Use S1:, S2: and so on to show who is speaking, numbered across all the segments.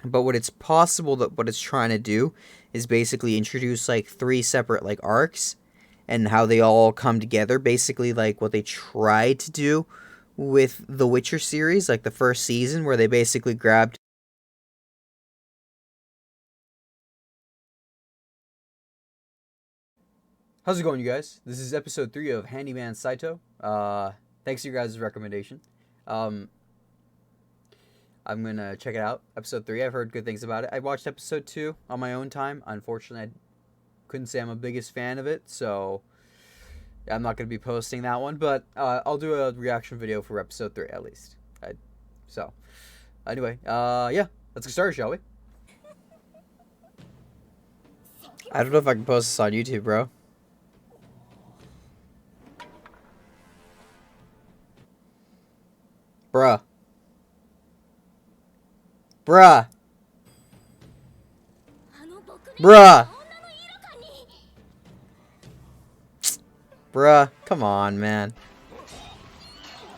S1: But what it's possible that what it's trying to do is basically introduce like 3 separate like arcs and how they all come together. Basically, like what they tried to do with the Witcher series, like the first season, where they basically grabbed. How's it going, you guys? This is episode 3 of Handyman Saitou. Thanks for your guys' recommendation. Um, I'm gonna check it out. Episode 3, I've heard good things about it. I watched episode 2 on my own time. Unfortunately, I couldn't say I'm a biggest fan of it, so I'm not gonna be posting that one. But I'll do a reaction video for episode 3 at least. So, anyway, yeah, let's get started, shall we? I don't know if I can post this on YouTube, bro. Bruh. Bruh. Bruh. Bruh. Come on, man.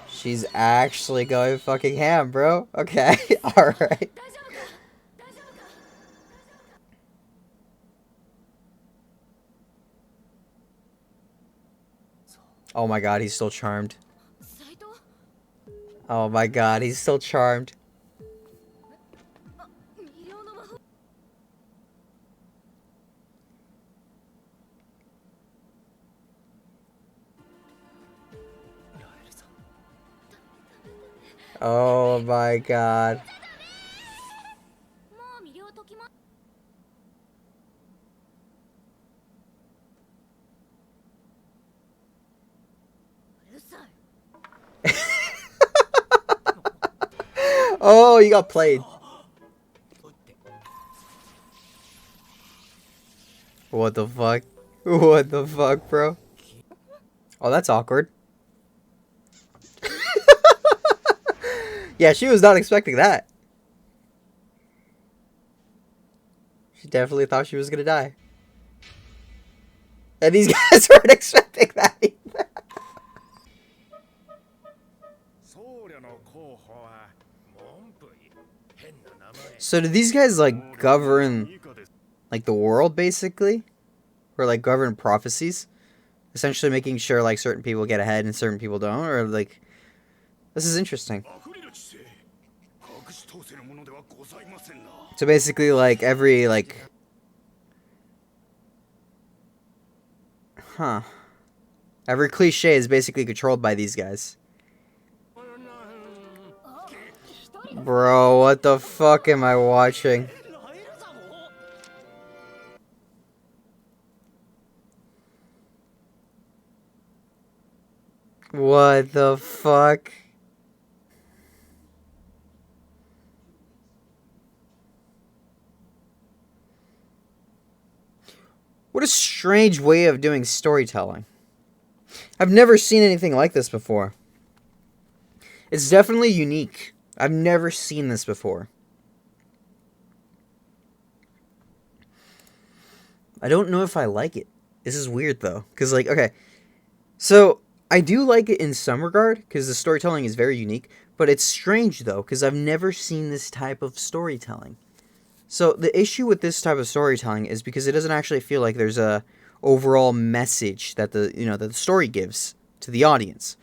S1: She's actually going fucking ham, bro. Okay. Alright. Oh my god, he's still charmed. Oh my god, he's still charmed. Oh my god. Oh, you got played. What the fuck? What the fuck, bro? Oh, that's awkward. Yeah, she was not expecting that. She definitely thought she was gonna die. And these guys weren't expecting that either. So do these guys like govern like the world basically? Or like govern prophecies? Essentially making sure like certain people get ahead and certain people don't? Or like, this is interesting. So basically like every like, huh. Every cliche is basically controlled by these guys. Bro, what the fuck am I watching? What the fuck? What a strange way of doing storytelling. I've never seen anything like this before. It's definitely unique. I've never seen this before. I don't know if I like it. This is weird though. Because like, okay. So, I do like it in some regard. Because the storytelling is very unique. But it's strange though. Because I've never seen this type of storytelling. So, the issue with this type of storytelling is because it doesn't actually feel like there's a overall message that the story gives to the audience.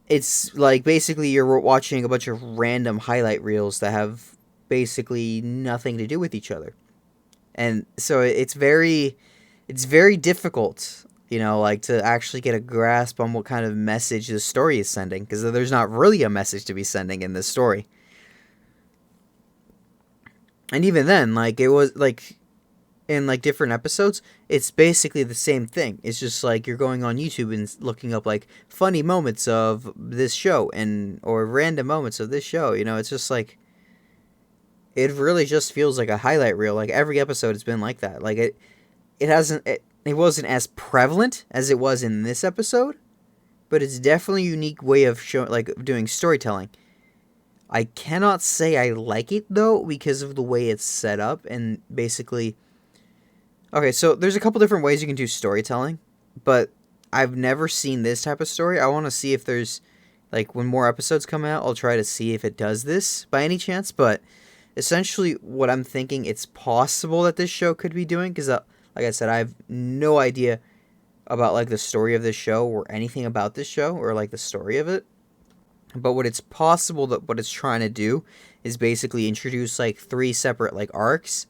S1: It's like basically you're watching a bunch of random highlight reels that have basically nothing to do with each other. And so it's very difficult, like to actually get a grasp on what kind of message the story is sending because there's not really a message to be sending in this story. And even then, like it was like in like different episodes, it's basically the same thing. It's just like you're going on YouTube and looking up like funny moments of this show or random moments of this show. It's just like it really just feels like a highlight reel. Like every episode has been like that. Like it wasn't as prevalent as it was in this episode, but it's definitely a unique way of doing storytelling. I cannot say I like it though because of the way it's set up and basically. Okay, so there's a couple different ways you can do storytelling, but I've never seen this type of story. I want to see if there's, like, when more episodes come out, I'll try to see if it does this by any chance, but essentially what I'm thinking it's possible that this show could be doing, because like I said, I have no idea about like the story of this show or anything about this show or like the story of it. But what it's possible that what it's trying to do is basically introduce like 3 separate like arcs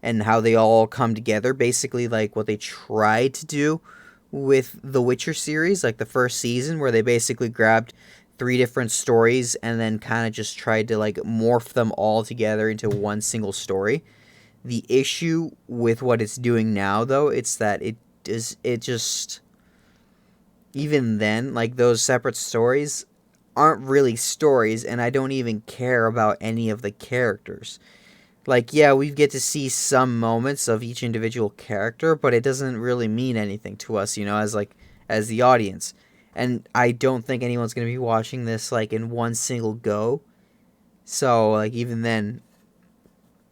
S1: and how they all come together. Basically like what they tried to do with the Witcher series, like the first season, where they basically grabbed 3 different stories and then kind of just tried to like morph them all together into one single story. The issue with what it's doing now, though, it's that it just, even then, like those separate stories aren't really stories, and I don't even care about any of the characters. Like, yeah, we get to see some moments of each individual character, but it doesn't really mean anything to us, as the audience. And I don't think anyone's going to be watching this, like, in one single go. So, like, even then,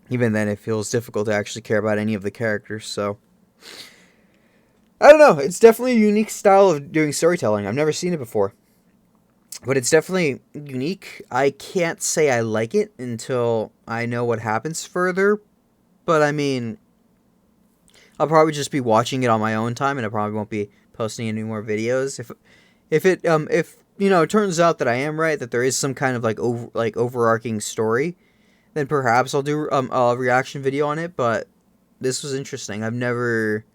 S1: it feels difficult to actually care about any of the characters, so... I don't know, it's definitely a unique style of doing storytelling. I've never seen it before. But it's definitely unique. I can't say I like it until I know what happens further. But I mean, I'll probably just be watching it on my own time, and I probably won't be posting any more videos. If it turns out that I am right, that there is some kind of overarching story, then perhaps I'll do a reaction video on it. But this was interesting. I've never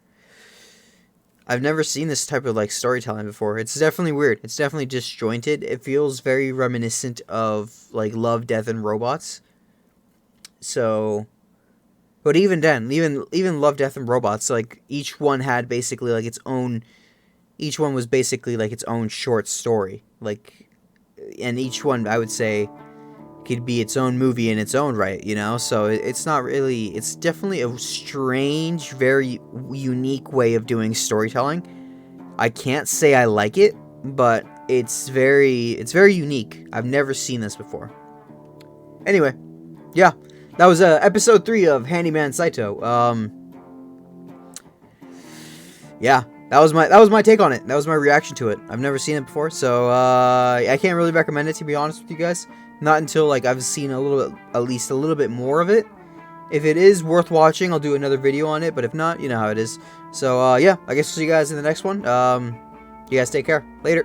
S1: seen this type of like storytelling before. It's definitely weird. It's definitely disjointed. It feels very reminiscent of like Love, Death, and Robots. So, but even then, even Love, Death, and Robots, like each one had basically like its own. Each one was basically like its own short story. Like, and each one I would say could be its own movie in its own right, So it's not really, it's definitely a strange, very unique way of doing storytelling. I can't say I like it, but it's very unique. I've never seen this before. Anyway, yeah, that was episode 3 of Handyman Saitou. Yeah, that was my take on it. That was my reaction to it. I've never seen it before, so I can't really recommend it, to be honest with you guys. Not until like I've seen at least a little bit more of it. If it is worth watching, I'll do another video on it. But if not, you know how it is. So yeah, I guess we'll see you guys in the next one. You guys take care. Later.